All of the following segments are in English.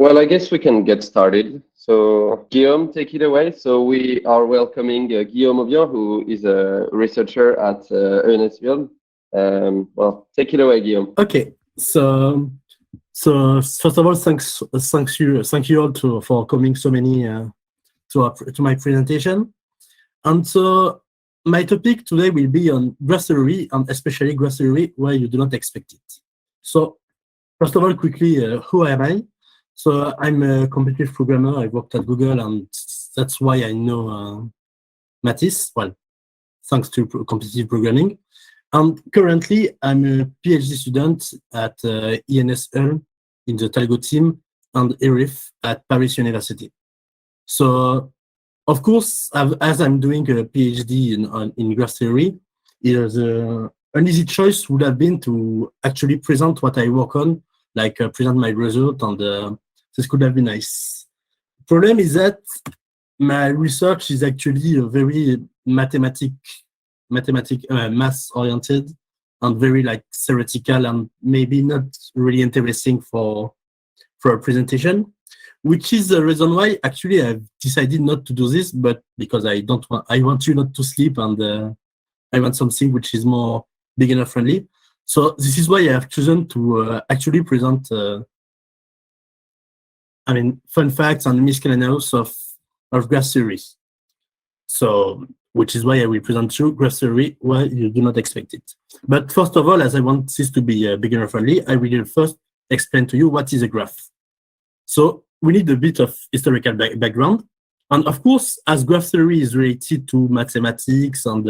Well, I guess we can get started. So, Guillaume, take it away. So, we are welcoming Guillaume Aubian, who is a researcher at USSR. Well, take it away, Guillaume. Okay, so first of all, thank you all for coming so many to my presentation. And so my topic today will be on graph theory, and especially graph theory where you do not expect it. So first of all, quickly, who am I? So I'm a competitive programmer. I worked at Google, and that's why I know Matisse. Well, thanks to competitive programming. And currently, I'm a PhD student at USSR in the Talgo team and ERIF at Paris University. So, of course, as I'm doing a PhD in graph theory, an easy choice would have been to actually present what I work on, like present my result, and this could have been nice. Problem is that my research is actually a very math-oriented and very like theoretical and maybe not really interesting for a presentation, which is the reason why actually I've decided not to do this, but because I want you not to sleep, and I want something which is more beginner friendly. So this is why I have chosen to actually present fun facts and miscellaneous of graph theories. So, which is why I will present you graph theory where you do not expect it. But first of all, as I want this to be beginner friendly, I will first explain to you what is a graph. So we need a bit of historical background. And of course, as graph theory is related to mathematics and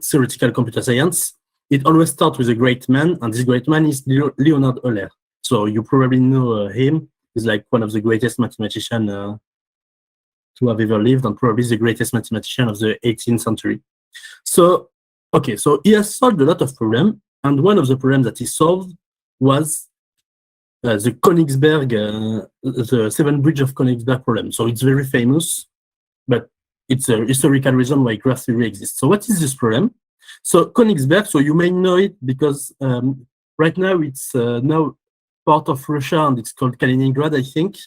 theoretical computer science, it always starts with a great man, and this great man is Leonhard Euler. So you probably know him. He's like one of the greatest mathematicians to have ever lived, and probably the greatest mathematician of the 18th century. So, okay, so he has solved a lot of problems, and one of the problems that he solved was the Königsberg, the Seven Bridge of Königsberg problem. So it's very famous, but it's a historical reason why graph theory exists. So what is this problem? So Königsberg, so you may know it because right now it's now part of Russia, and it's called Kaliningrad, I think.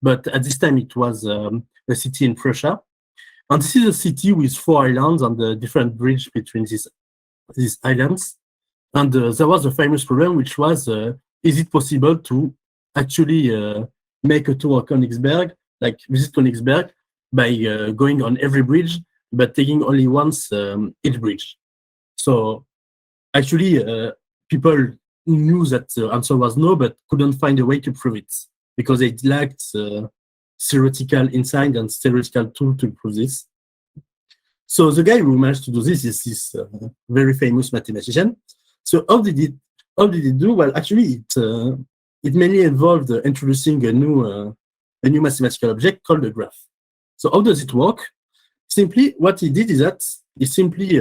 But at this time it was a city in Prussia. And this is a city with 4 islands and a different bridge between these islands. And there was a famous problem, which was, is it possible to actually make a tour of Königsberg, like visit Königsberg, by going on every bridge, but taking only once each bridge? So actually, people knew that the answer was no, but couldn't find a way to prove it because they lacked theoretical insight and theoretical tool to prove this. So the guy who managed to do this is this very famous mathematician. So how did it do? Well, actually, it mainly involved introducing a new mathematical object called a graph. So how does it work? Simply, what he did is that he simply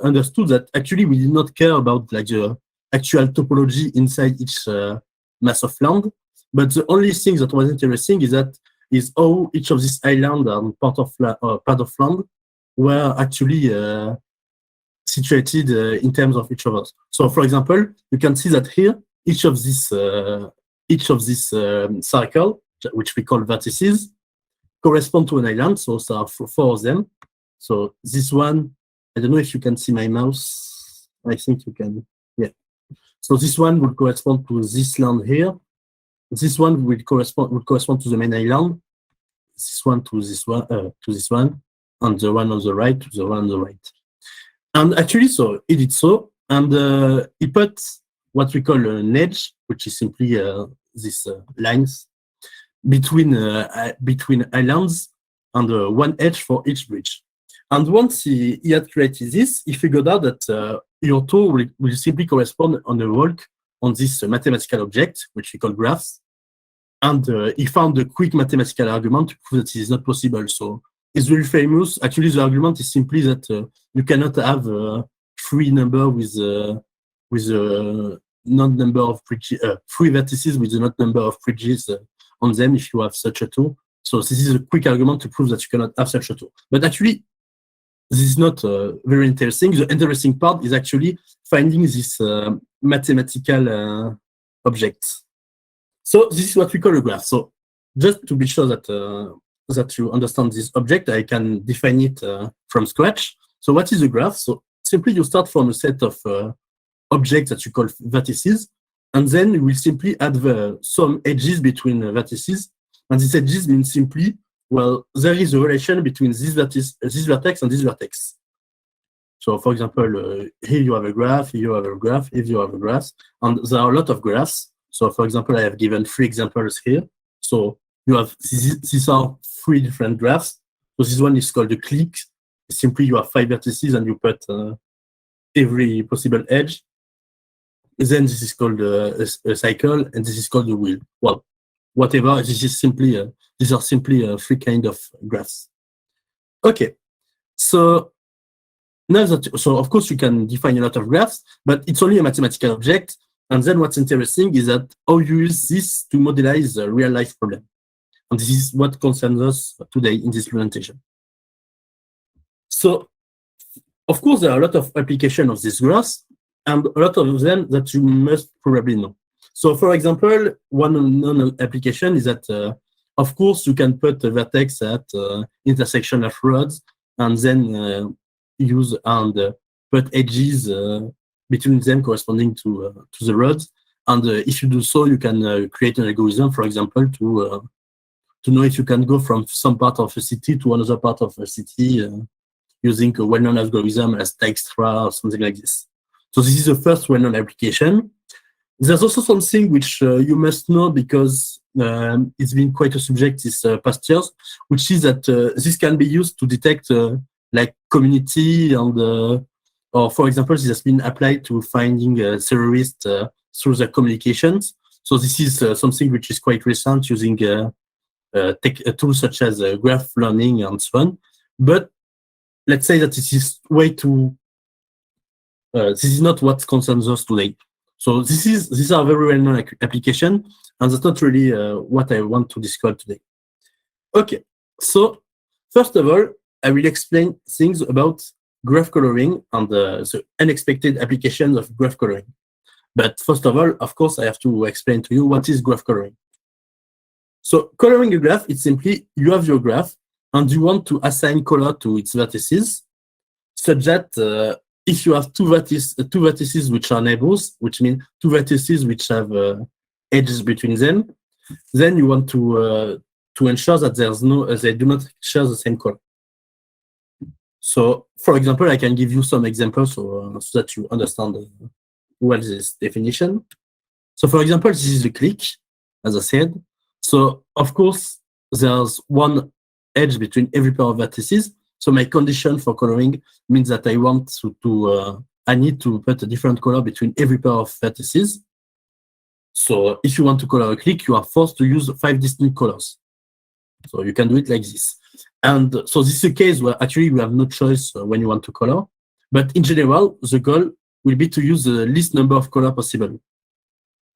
understood that actually we did not care about like the actual topology inside each mass of land, but the only thing that was interesting is how each of these islands and part of land were actually situated in terms of each other. So, for example, you can see that here each of these circle, which we call vertices, correspond to an island. So there are 4 of them. So this one, I don't know if you can see my mouse. I think you can. Yeah. So this one would correspond to this land here. This one would correspond to the main island. This one to this one, and the one on the right to the one on the right. And actually, so he did so, and he put what we call an edge, which is simply these lines between islands, and one edge for each bridge. And once he had created this, he figured out that your tool will simply correspond on a walk on this mathematical object, which we call graphs. And he found a quick mathematical argument to prove that it is not possible. So it's very famous. Actually, the argument is simply that you cannot have 3 number with not number of bridges, 3 vertices with the not number of bridges on them if you have such a tool. So this is a quick argument to prove that you cannot have such a tool. But actually, this is not very interesting. The interesting part is actually finding this mathematical objects. So this is what we call a graph. So just to be sure that that you understand this object, I can define it from scratch. So what is a graph? So simply you start from a set of objects that you call vertices, and then you will simply add some edges between vertices. And these edges mean simply, well, there is a relation between this vertex and this vertex. So for example, here you have a graph, here you have a graph, here you have a graph, and there are a lot of graphs. So for example, I have given 3 examples here. So you have, these are 3 different graphs. So this one is called the clique. Simply you have 5 vertices and you put every possible edge. Then this is called a cycle, and this is called the wheel. Well, whatever, this is simply, these are simply 3 kind of graphs. Okay, so now that, so of course you can define a lot of graphs, but it's only a mathematical object. And then what's interesting is that how you use this to modelize a real life problem. And this is what concerns us today in this presentation. So, of course, there are a lot of applications of these graphs, and a lot of them that you must probably know. So, for example, one known application is that, of course, you can put a vertex at intersection of roads, and then use and put edges between them corresponding to the roads. And if you do so, you can create an algorithm, for example, to know if you can go from some part of a city to another part of a city using a well-known algorithm as Dijkstra or something like this. So this is the first well-known application. There's also something which you must know because it's been quite a subject these past years, which is that this can be used to detect like community and or for example, this has been applied to finding terrorists through their communications. So this is something which is quite recent using tools such as graph learning and so on. But let's say that this is way too, this is not what concerns us today. So these are very well-known application, and that's not really what I want to describe today. Okay, so first of all, I will explain things about graph coloring and the unexpected applications of graph coloring. But first of all, of course, I have to explain to you what is graph coloring. So coloring a graph, it's simply you have your graph and you want to assign color to its vertices, such that if you have two vertices which are neighbors, which means 2 vertices which have edges between them, then you want to ensure that there's no, they do not share the same color. So, for example, I can give you some examples so that you understand well this definition. So, for example, this is a clique, as I said. So, of course, there's one edge between every pair of vertices. So, my condition for coloring means that I want I need to put a different color between every pair of vertices. So, if you want to color a clique, you are forced to use 5 distinct colors. So, you can do it like this. And so this is a case where actually you have no choice when you want to color. But in general, the goal will be to use the least number of color possible,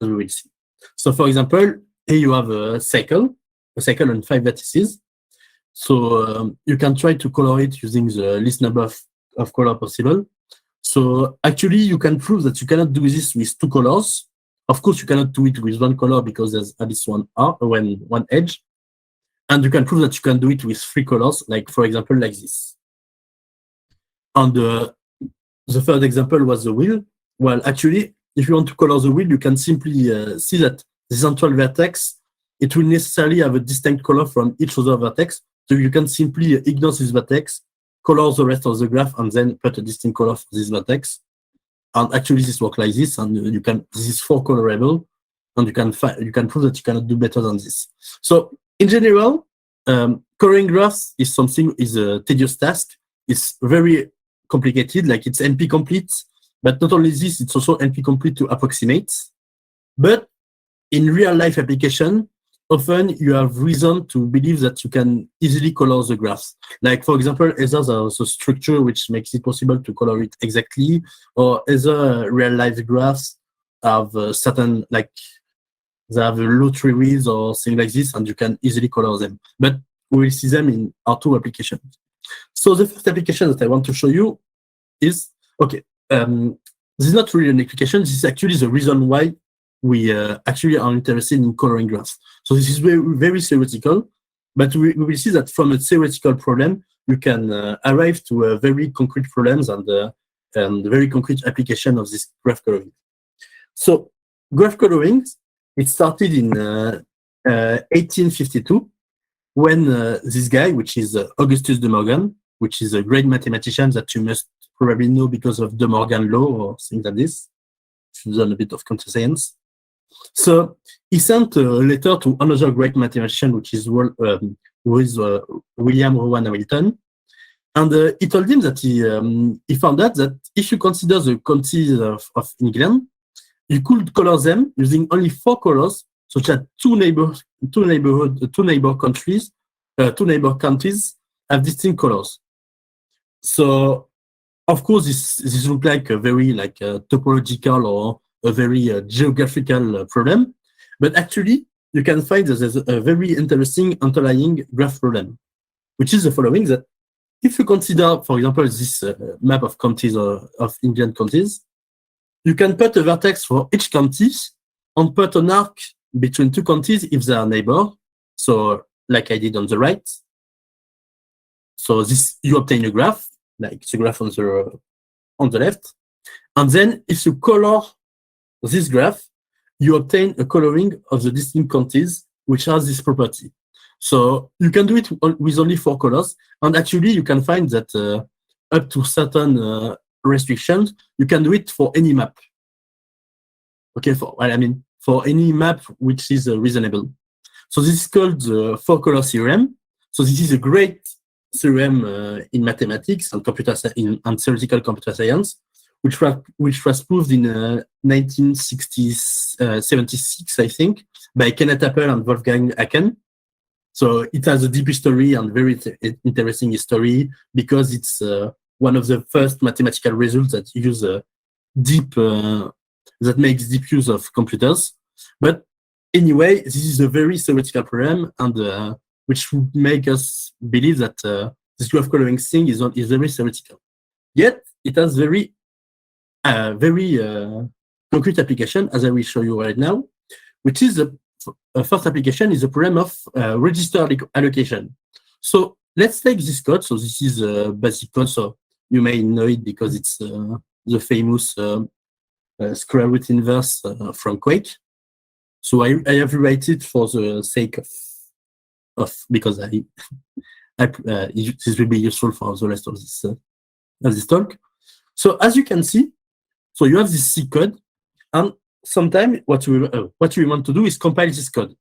as we will see. So for example, here you have a cycle on 5 vertices. So you can try to color it using the least number of color possible. So actually you can prove that you cannot do this with 2 colors. Of course, you cannot do it with 1 color because there's at least one edge. And you can prove that you can do it with 3 colors, like for example, like this. And the third example was the wheel. Well, actually, if you want to color the wheel, you can simply see that the central vertex, it will necessarily have a distinct color from each other vertex. So you can simply ignore this vertex, color the rest of the graph, and then put a distinct color for this vertex. And actually, this works like this, and you can, this is 4 colorable, and you can prove that you cannot do better than this. So in general, coloring graphs is a tedious task. It's very complicated, like it's NP complete, but not only this, it's also NP complete to approximate. But in real life application, often you have reason to believe that you can easily color the graphs. Like for example, either there's a structure which makes it possible to color it exactly, or either real life graphs have certain, like they have a low tree width or things like this, and you can easily color them. But we will see them in our 2 applications. So the first application that I want to show you is, okay, this is not really an application, this is actually the reason why we actually are interested in coloring graphs. So this is very, very theoretical, but we will see that from a theoretical problem, you can arrive to very concrete problems and very concrete application of this graph coloring. So graph coloring, it started in 1852 when this guy, which is Augustus de Morgan, which is a great mathematician that you must probably know because of De Morgan law or things like this. She's done a bit of computer science. So he sent a letter to another great mathematician, which is William Rowan Hamilton, and he told him that he found out that if you consider the counties of England, you could color them using only 4 colors, such as two neighbor counties have distinct colors. So, of course, this looks like a very topological or a very geographical problem, but actually you can find that there's a very interesting underlying graph problem, which is the following: that if you consider, for example, this map of counties of Indian counties, you can put a vertex for each county and put an arc between 2 counties if they are neighbor. So, like I did on the right. So this you obtain a graph, like the graph on the left, and then if you color this graph, you obtain a coloring of the distinct counties which has this property. So you can do it with only 4 colors, and actually you can find that up to certain restrictions, you can do it for any map. Okay, for any map which is reasonable. So this is called the 4-color theorem. So this is a great theorem in mathematics and theoretical computer science, which was proved in 1976, I think, by Kenneth Appel and Wolfgang Haken. So it has a deep history and very interesting history because it's one of the first mathematical results that use that makes deep use of computers. But anyway, this is a very theoretical problem, and which would make us believe that this graph coloring thing is very theoretical. Yet it has very concrete application, as I will show you right now, which is the first application is the problem of register allocation. So let's take this code. So this is a basic code, so you may know it because it's the famous square root inverse from Quake. So I have rewritten it for the sake of because this will be useful for the rest of this talk. So as you can see, so you have this C code, and sometimes what you want to do is compile this code.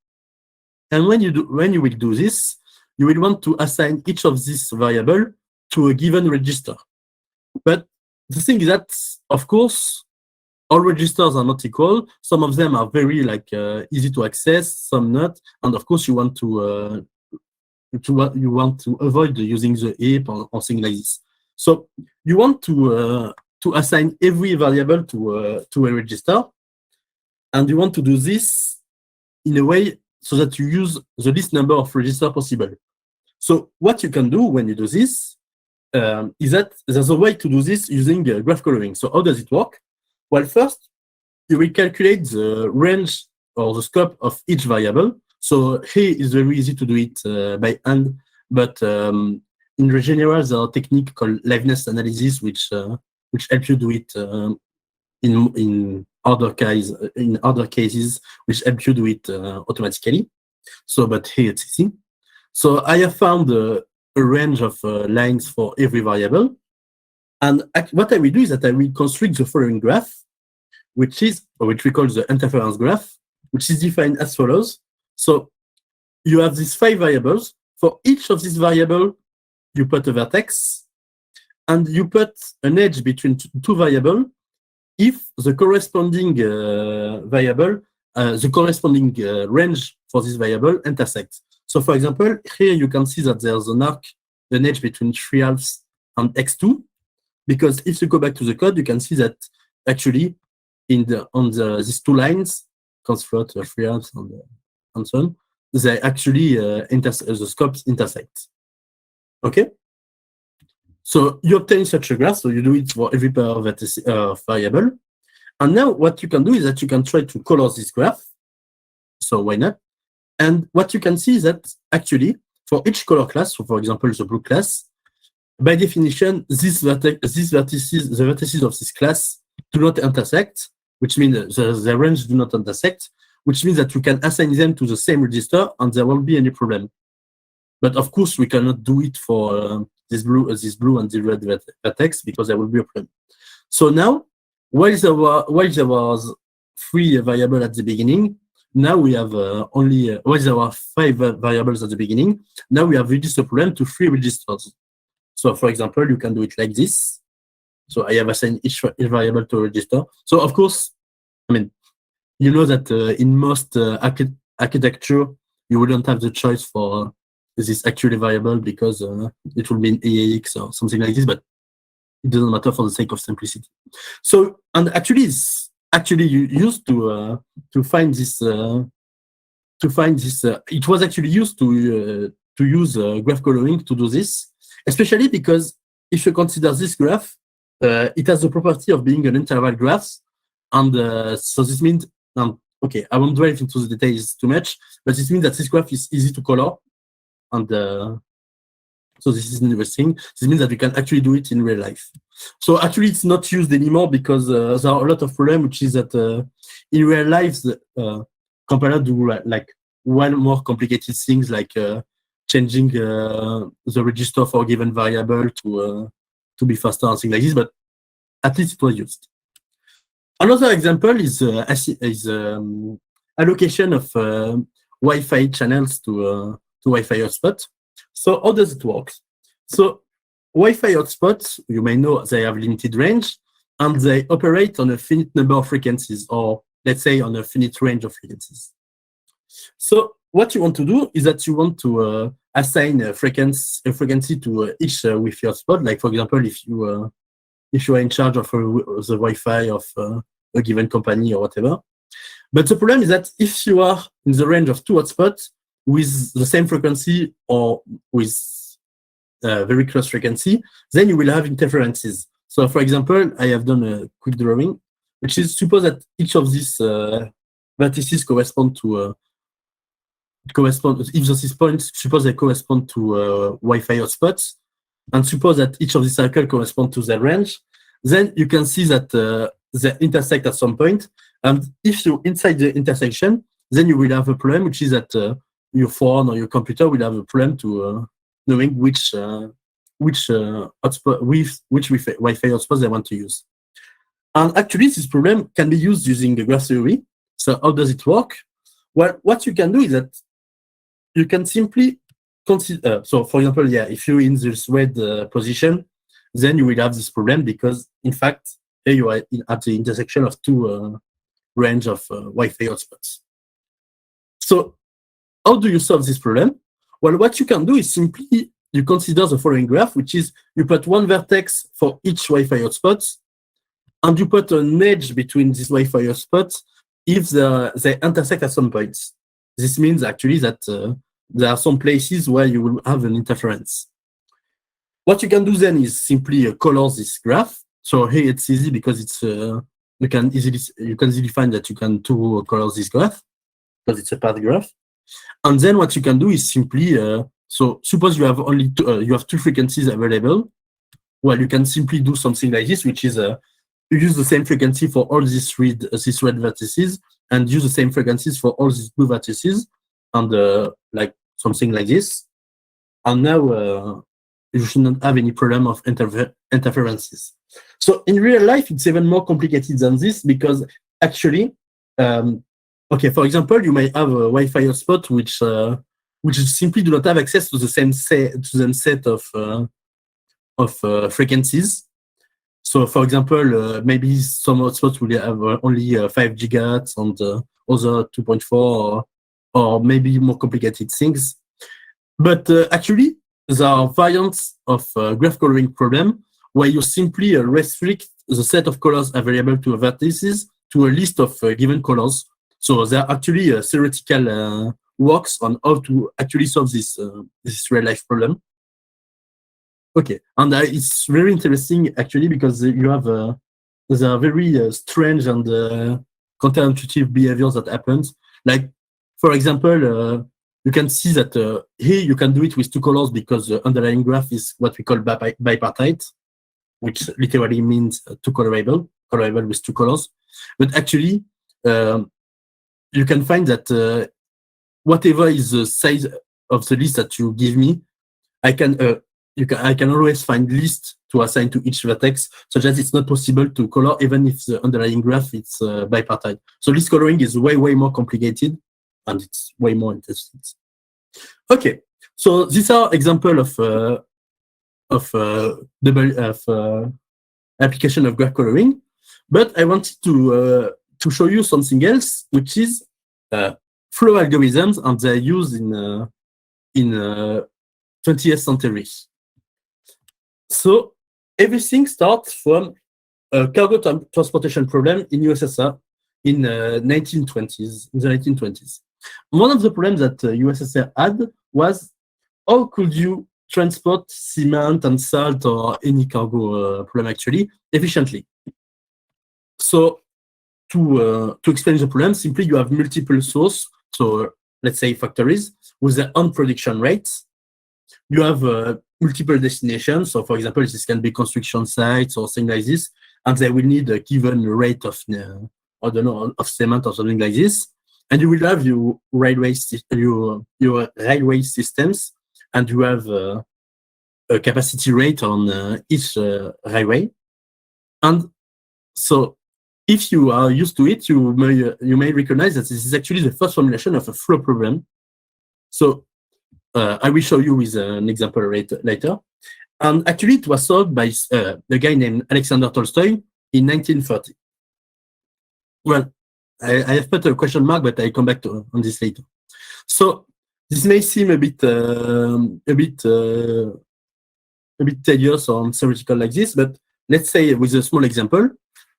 And when you will do this, you will want to assign each of these variable to a given register. But the thing is that, of course, all registers are not equal. Some of them are very easy to access, some not. And of course, you want to avoid using the heap or things like this. So you want to assign every variable to a register, and you want to do this in a way so that you use the least number of registers possible. So what you can do when you do this is that there's a way to do this using graph coloring. So how does it work? Well, first, you will calculate the range or the scope of each variable. So here is very easy to do it by hand, but in general, there are techniques called liveness analysis, which help you do it in other cases, which help you do it automatically. So, but here it's easy. So I have found a range of lines for every variable. And what I will do is that I will construct the following graph, which we call the interference graph, which is defined as follows. So you have these 5 variables. For each of these variables, you put a vertex, and you put an edge between 2 variables if the corresponding variable, the corresponding range for this variable intersects. So for example, here you can see that there's an edge between 3/2 and x2, because if you go back to the code, you can see that actually these 2 lines, constfloat, 3/2 and so on, they actually the scopes intersect. Okay? So you obtain such a graph, so you do it for every pair of variable, And now what you can do is that you can try to color this graph. So why not? And what you can see is that actually for each color class, so for example, the blue class, by definition, the vertices of this class do not intersect, which means the range do not intersect, which means that you can assign them to the same register and there won't be any problem. But of course, we cannot do it for this blue and the red vertex because there will be a problem. So now, while there was 3 variables at the beginning, now we have while there were 5 variables at the beginning, now we have reduced the problem to 3 registers. So for example, you can do it like this. So I have assigned each variable to a register. So of course, I mean, you know that in most architecture, you wouldn't have the choice for this actual variable because it will be in AAX or something like this, but it doesn't matter for the sake of simplicity. So, and actually, it's actually used to find this. It was actually used to use graph coloring to do this, especially because if you consider this graph, it has the property of being an interval graph, and so this means, okay, I won't delve into the details too much, but this means that this graph is easy to color, and so this is interesting. This means that we can actually do it in real life. So actually, it's not used anymore because there are a lot of problems, which is that in real life, compiler do like one more complicated things like changing the register for a given variable to be faster and things like this. But at least it was used. Another example is allocation of Wi-Fi channels to Wi-Fi hotspot. So how does it work? So Wi-Fi hotspots, you may know they have limited range and they operate on a finite number of frequencies, or let's say on a finite range of frequencies. So what you want to do is that you want to assign a frequency to each Wi-Fi hotspot. Like for example, if you are in charge of the Wi-Fi of a given company or whatever. But the problem is that if you are in the range of 2 hotspots with the same frequency or with very close frequency, then you will have interferences. So for example, I have done a quick drawing, which is suppose that each of these vertices correspond to if these points, suppose they correspond to Wi-Fi hotspots, and suppose that each of these circles correspond to their range, then you can see that they intersect at some point. And if you're inside the intersection, then you will have a problem, which is that your phone or your computer will have a problem to knowing which hotspot, which Wi-Fi hotspot they want to use. And actually, this problem can be used using the graph theory. So how does it work? Well, what you can do is that you can simply consider. So, for example, yeah, if you're in this red position, then you will have this problem because, in fact, here you are at the intersection of 2 range of Wi-Fi hotspots. So, how do you solve this problem? Well, what you can do is simply you consider the following graph, which is you put one vertex for each Wi-Fi hotspot, and you put an edge between these Wi-Fi hotspots if they intersect at some points. This means actually that there are some places where you will have an interference. What you can do then is simply color this graph. So here it's easy because it's you can easily find that you can color this graph because it's a path graph. And then what you can do is simply so suppose you have only you have 2 frequencies available. Well, you can simply do something like this, which is you use the same frequency for all these red vertices and use the same frequencies for all these blue vertices, and like something like this. And now you should not have any problem of interferences. So in real life, it's even more complicated than this because actually, okay, for example, you may have a Wi-Fi hotspot which simply do not have access to the same set of frequencies. So, for example, maybe some hotspots will have only 5 gigahertz and other 2.4, or maybe more complicated things. But actually, there are variants of graph coloring problem where you simply restrict the set of colors available to vertices to a list of given colors. So there are actually theoretical works on how to actually solve this real life problem. Okay, and it's very interesting actually because you have there are very strange and counterintuitive behaviors that happens. Like, for example, you can see that here you can do it with two colors because the underlying graph is what we call bipartite, which literally means two colorable with two colors. But actually, you can find that whatever is the size of the list that you give me, I can always find list to assign to each vertex, such that it's not possible to color even if the underlying graph is bipartite. So list coloring is way more complicated, and it's way more interesting. Okay, so these are example of application of graph coloring, but I wanted to show you something else, which is flow algorithms, and they're used in 20th century. So everything starts from a cargo transportation problem in USSR in the 1920s. One of the problems that USSR had was how could you transport cement and salt or any cargo problem actually efficiently. So to explain the problem, simply you have multiple sources. So let's say factories with their own production rates. You have multiple destinations. So for example, this can be construction sites or things like this, and they will need a given rate of I don't know, of cement or something like this. And you will have your railway systems, and you have a capacity rate on each railway. And so if you are used to it, you may recognize that this is actually the first formulation of a flow problem. So I will show you with an example later. And actually, it was solved by a guy named Alexander Tolstoi in 1930. Well, I have put a question mark, but I'll come back on this later. So this may seem a bit tedious or theoretical like this, but let's say with a small example.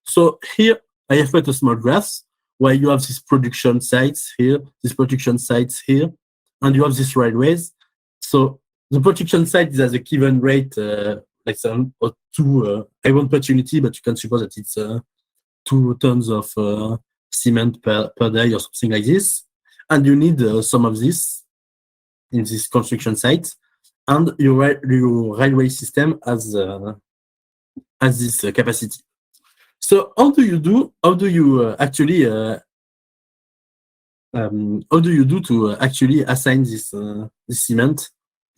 So here I have put a small graph where you have these production sites here, these production sites here, and you have these railways. So the production site is at a given rate, like 7 or 2. I won't put unity, but you can suppose that it's 2 tons of cement per day or something like this. And you need some of this in this construction site, and your railway system has this capacity. So how do you do to actually assign this cement,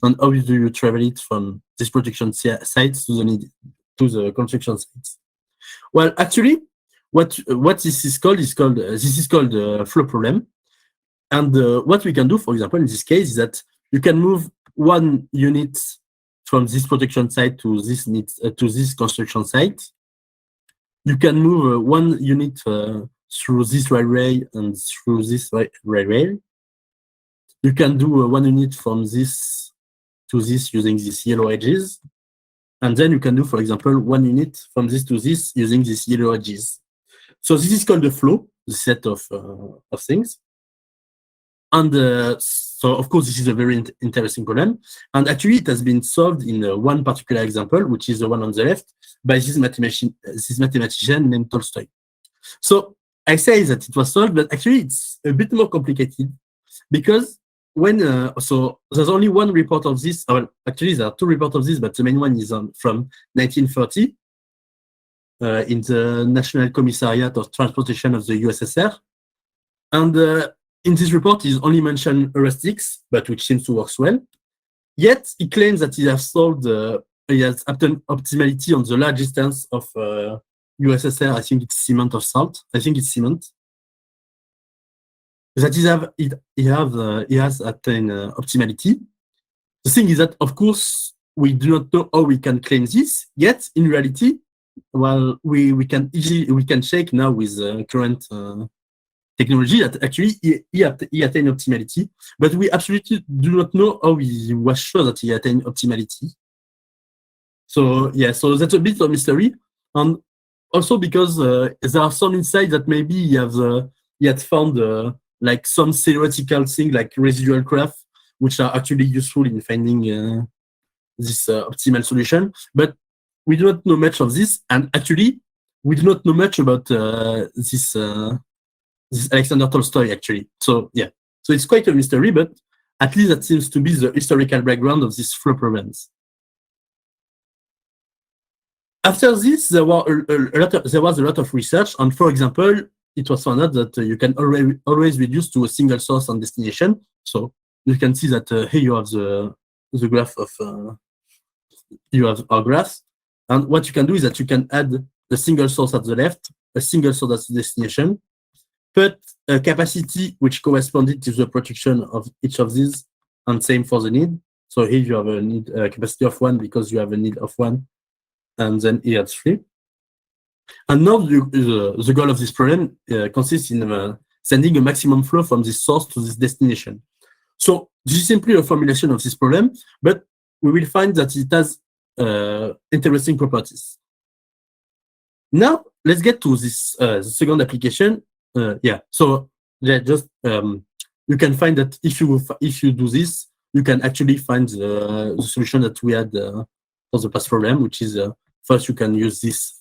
and how do you travel it from this production sites to the construction sites? Well, actually, what this is called a flow problem, and what we can do, for example, in this case, is that you can move one unit from this production site to this construction site. You can move one unit through this railway and through this railway. You can do one unit from this to this using these yellow edges. And then you can do, for example, one unit from this to this using these yellow edges. So this is called the flow, the set of things. And so, of course, this is a very interesting problem. And actually, it has been solved in one particular example, which is the one on the left, by this mathematician named Tolstoi. So I say that it was solved, but actually, it's a bit more complicated because when so there's only one report of this. Well, actually, there are 2 reports of this, but the main one is from 1930 in the National Commissariat of Transportation of the USSR. And in this report, he's only mentioned heuristics, but which seems to work well. Yet, he claims that he has solved, he has obtained optimality on the large distance of USSR. I think it's cement or salt. I think it's cement. That he has attained optimality. The thing is that, of course, we do not know how we can claim this. Yet, in reality, well, we can check now with current technology that actually he attained optimality, but we absolutely do not know how he was sure that he attained optimality. So yeah, so that's a bit of mystery, and also because there are some insights that maybe he had found like some theoretical thing like residual graph, which are actually useful in finding this optimal solution, but we do not know much of this. And actually, we do not know much about this Alexander Tolstoi, actually. So yeah, so it's quite a mystery, but at least that seems to be the historical background of these flow problems. After this, there was a lot of research, and for example, it was found out that you can always reduce to a single source and destination. So you can see that here you have the graph of you have our graph, and what you can do is that you can add the single source at the left, a single source at the destination, put a capacity which corresponded to the production of each of these, and same for the need. So here you have a need capacity of 1 because you have a need of 1, and then here it's 3. And now the goal of this problem consists in sending a maximum flow from this source to this destination. So this is simply a formulation of this problem, but we will find that it has interesting properties. Now let's get to this the second application. So just you can find that if you do this, you can actually find the solution that we had for the past problem, which is first you can use this,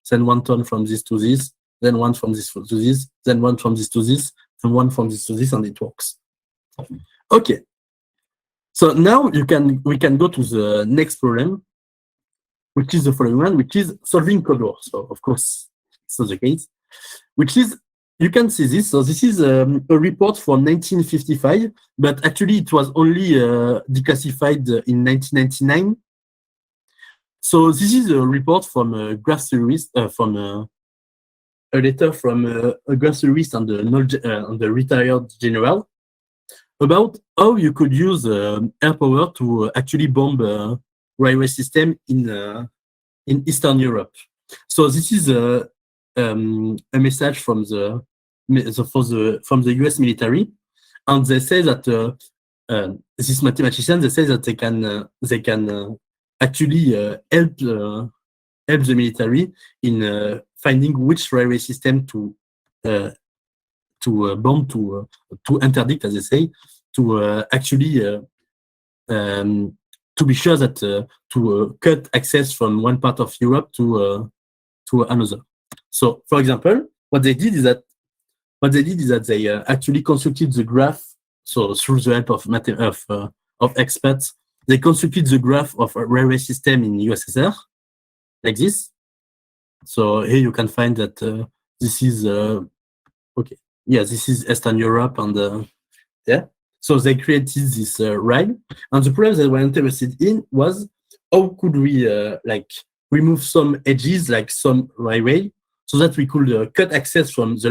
send 1 ton from this to this, then 1 from this to this, then 1 from this to this, and 1 from this to this, and it works. Okay. So now we can go to the next problem, which is the following one, which is solving code war. So of course it's not the case, which is, you can see this. So this is a report from 1955, but actually it was only declassified in 1999. So this is a report from a graph theorist, from a letter from a graph theorist and the retired general, about how you could use air power to actually bomb a railway system in Eastern Europe. So this is a message from the US military, and they say that these mathematicians, they say that they can actually help the military in finding which railway system to bomb, to interdict, as they say, to actually to be sure that to cut access from one part of Europe to another. So, for example, what they did is that they actually constructed the graph. So, through the help of experts, they constructed the graph of a railway system in USSR, like this. So here you can find that this is this is Eastern Europe, and so they created this rail. And the problem they were interested in was how could we remove some edges, like some railway, so that we could cut access from the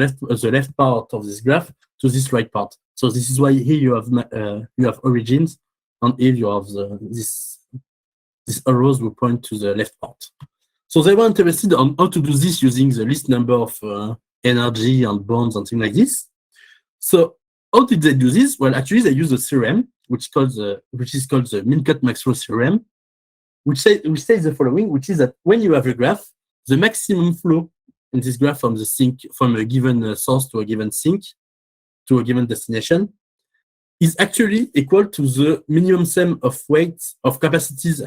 left part of this graph to this right part. So this is why here you have origins, and here you have these arrows will point to the left part. So they were interested on how to do this using the least number of energy and bonds and things like this. So how did they do this? Well, actually they use a theorem which is called the Minkowski-Maxwell theorem, which says the following, which is that when you have a graph, the maximum flow in this graph from a given source to a given sink to a given destination is actually equal to the minimum sum of weights, of capacities,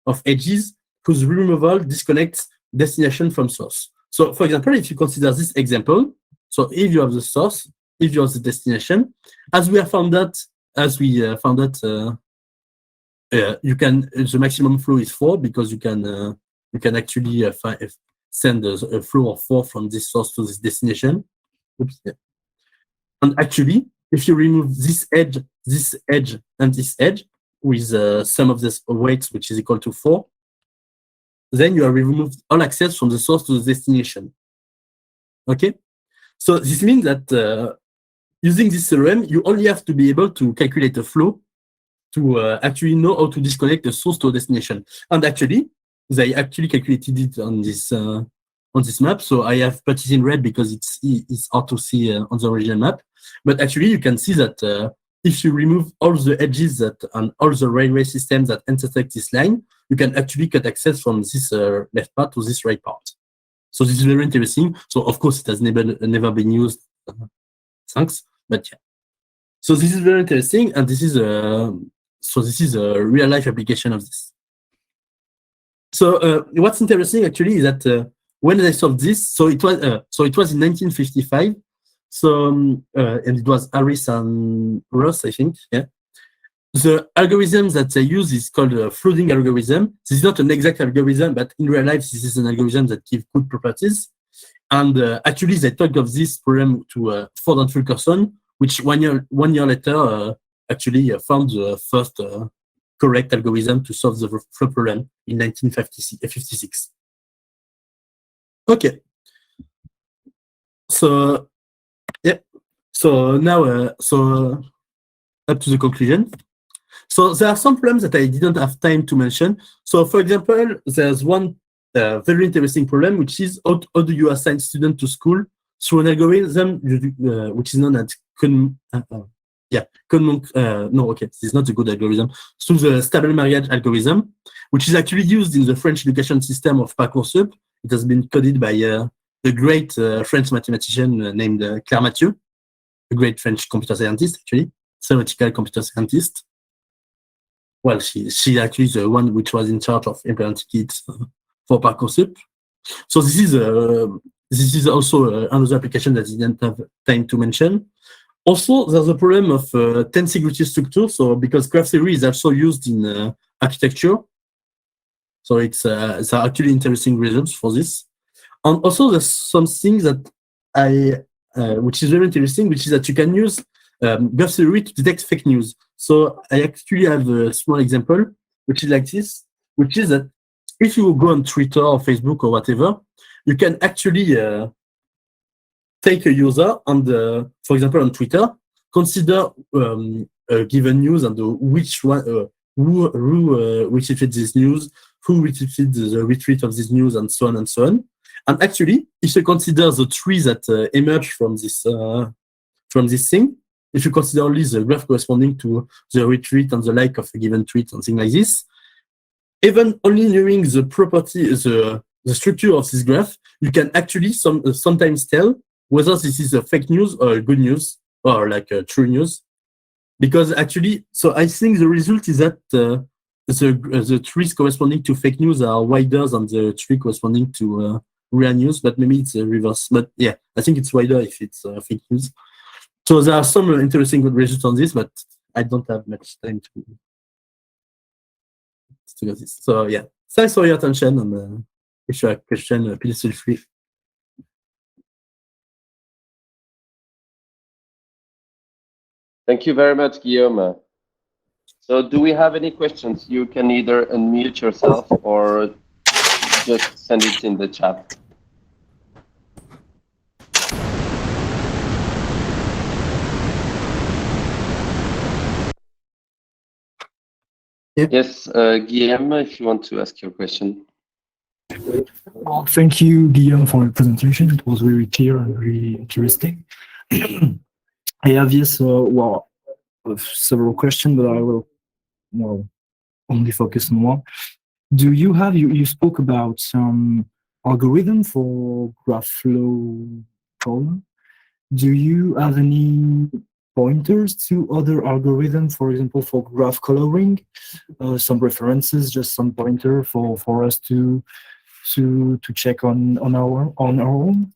of edges, whose removal disconnects destination from source. So, for example, if you consider this example, so if you have the source, if you have the destination, as we found out, the maximum flow is 4 because you can actually send a flow of 4 from this source to this destination. Oops, yeah. And actually, if you remove this edge, and this edge with sum of this weights, which is equal to 4, then you have removed all access from the source to the destination. Okay? So this means that using this theorem, you only have to be able to calculate a flow to actually know how to disconnect the source to a destination. And actually, they actually calculated it on this map. So I have put it in red because it's hard to see on the original map. But actually, you can see that if you remove all the edges and all the railway systems that intersect this line, you can actually cut access from this left part to this right part. So this is very interesting. So of course, it has never been used. Thanks, but yeah. So this is very interesting, and this is a real life application of this. So what's interesting actually is that when they solved this, so it was in 1955. So and it was Harris and Ross, I think. Yeah. The algorithm that they use is called a flooding algorithm. This is not an exact algorithm, but in real life, this is an algorithm that gives good properties. And actually, they talked of this problem to Ford and Fulkerson, which one year later actually found the first correct algorithm to solve the flood problem in 1956. Okay. So yeah. So now, so up to the conclusion. So there are some problems that I didn't have time to mention. So for example, there's one very interesting problem, which is how do you assign students to school through an algorithm which is known as this is not a good algorithm. Through the stable marriage algorithm, which is actually used in the French education system of Parcoursup. It has been coded by the great French mathematician named Claire Mathieu, a great French computer scientist, actually, theoretical computer scientist. Well, she actually the one which was in charge of implementing it for Parcoursup. So this is also another application that I didn't have time to mention. Also, there's a problem of tensegrity structure. So because graph theory is also used in architecture, so it's actually interesting results for this. And also, there's some things that which is very interesting, which is that you can use graph theory to detect fake news. So I actually have a small example, which is like this, which is that if you go on Twitter or Facebook or whatever, you can actually take a user and, for example, on Twitter, consider a given news and which one, who retweeted this news, who retweeted the retweet of this news, and so on and so on. And actually, if you consider the trees that emerge from this thing, if you consider only the graph corresponding to the retweet and the like of a given tweet, something like this, even only knowing the property, the structure of this graph, you can actually sometimes tell whether this is a fake news or a good news or like a true news. Because actually, so I think the result is that the trees corresponding to fake news are wider than the tree corresponding to real news, but maybe it's a reverse. But yeah, I think it's wider if it's fake news. So there are some interesting good results on this, but I don't have much time to do this. So yeah, thanks for your attention, and if you have a question, please feel free. Thank you very much, Guillaume. So do we have any questions? You can either unmute yourself or just send it in the chat. Yep. Yes, Guillaume, if you want to ask your question. Well, thank you, Guillaume, for your presentation. It was very clear and very interesting. I have several questions, but I will only focus on one. Do you have you spoke about some algorithm for graph flow problem? Do you have any pointers to other algorithms, for example, for graph coloring? Some references, just some pointer for us to check on our own?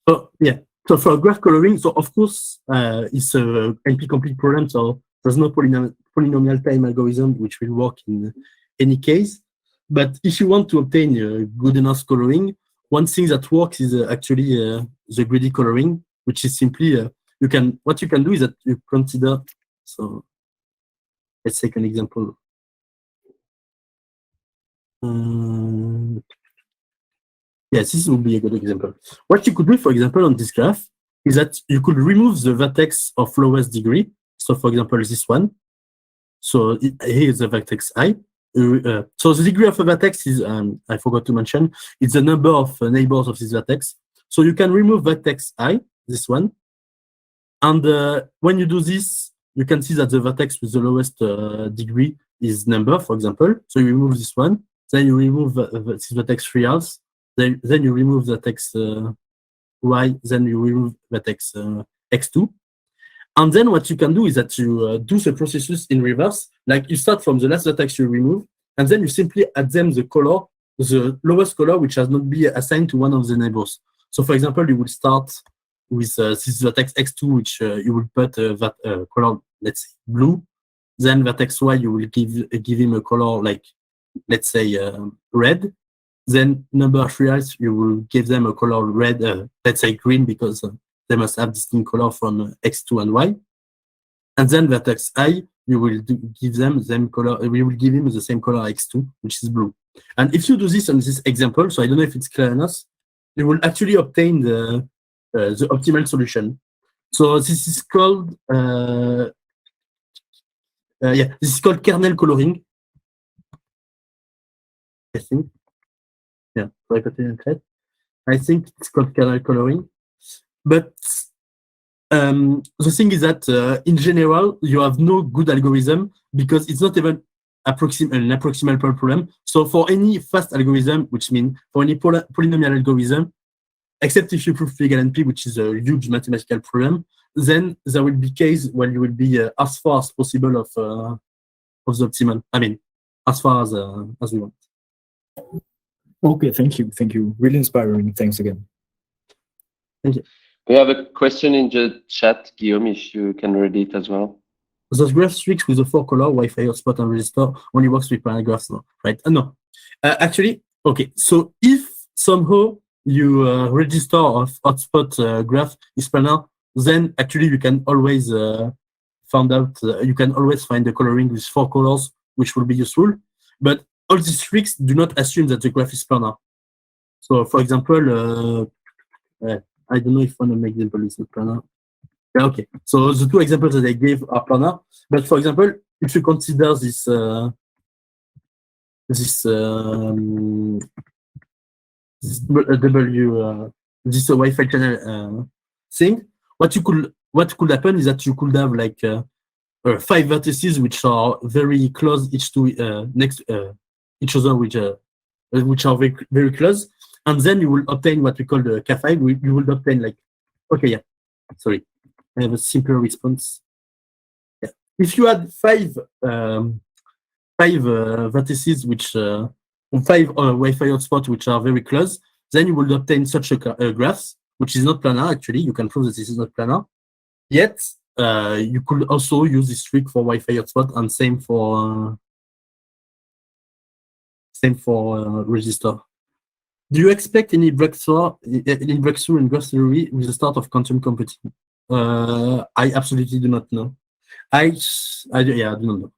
Oh yeah. So for graph coloring, so of course it's a NP-complete problem, so there's no polynomial time algorithm which will work in any case. But if you want to obtain good enough coloring, one thing that works is actually the greedy coloring, which is simply what you can do is that you consider. So let's take an example. Yes, this would be a good example. What you could do, for example, on this graph is that you could remove the vertex of lowest degree. So, for example, this one. So here is the vertex I. So the degree of a vertex is, I forgot to mention, it's the number of neighbors of this vertex. So you can remove vertex I, this one. And when you do this, you can see that the vertex with the lowest degree is number, for example. So you remove this one. Then you remove this vertex 3 halves. Then you remove the vertex y. Then you remove vertex x2. And then what you can do is that you do the processes in reverse. Like you start from the last vertex you remove, and then you simply add them the color the lowest color which has not been assigned to one of the neighbors. So, for example, you will start with this vertex x2, which you will put that color, let's say, blue. Then vertex y, you will give him a color like, let's say, red. Then number 3 you will give them a color red, let's say green, because they must have distinct color from x2 and y. And then vertex I, you will give them the same color. We will give him the same color x2, which is blue. And if you do this on this example, so I don't know if it's clear enough, you will actually obtain the optimal solution. So this is called this is called kernel coloring, I think. Yeah, I think it's called kernel coloring. But the thing is that in general, you have no good algorithm because it's not even an approximate problem. So for any fast algorithm, which means for any polynomial algorithm, except if you prove P equal NP, which is a huge mathematical problem, then there will be case where you will be as far as possible of the optimal. I mean, as far as we want. Okay, thank you. Thank you. Really inspiring. Thanks again. Thank you. We have a question in the chat, Guillaume, if you can read it as well. Those graph tricks with the 4-color Wi-Fi hotspot and register only works with planar graphs, no, right? No. Actually, okay. So if somehow you register of hotspot graph is planar, then actually you can always find out. You can always find the coloring with 4 colors, which will be useful. But all these tricks do not assume that the graph is planar. So, for example, I don't know if one of my examples is not planar. Yeah, okay. So the 2 examples that I gave are planar. But for example, if you consider this Wi-Fi channel thing, what could happen is that you could have like 5 vertices which are very close each to next each other, which are very, very close, and then you will obtain what we call the K5. You will obtain like, okay, yeah, sorry, I have a simpler response. Yeah. If you had 5 vertices which 5 Wi-Fi hotspots which are very close, then you will obtain such a graph, which is not planar. Actually, you can prove that this is not planar. Yet you could also use this trick for Wi-Fi hotspot, and same for register. Do you expect any breakthrough in graph theory with the start of quantum computing? I absolutely do not know. I do not know.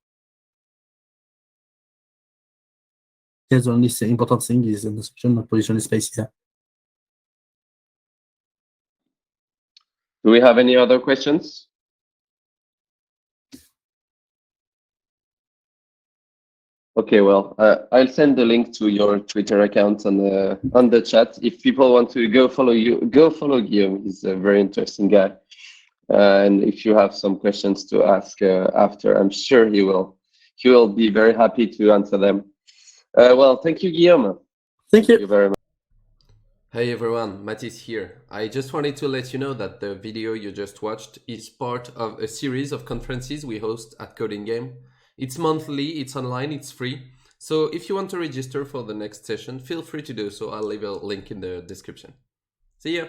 Yes, the only important thing is the description of position space here. Do we have any other questions? Okay, well, I'll send the link to your Twitter account on the chat. If people want to go follow you, go follow Guillaume. He's a very interesting guy. And if you have some questions to ask after, I'm sure he will be very happy to answer them. Well, thank you, Guillaume. Thank you very much. Hey everyone, Mathis here. I just wanted to let you know that the video you just watched is part of a series of conferences we host at Coding Game. It's monthly, it's online, it's free. So if you want to register for the next session, feel free to do so. I'll leave a link in the description. See ya!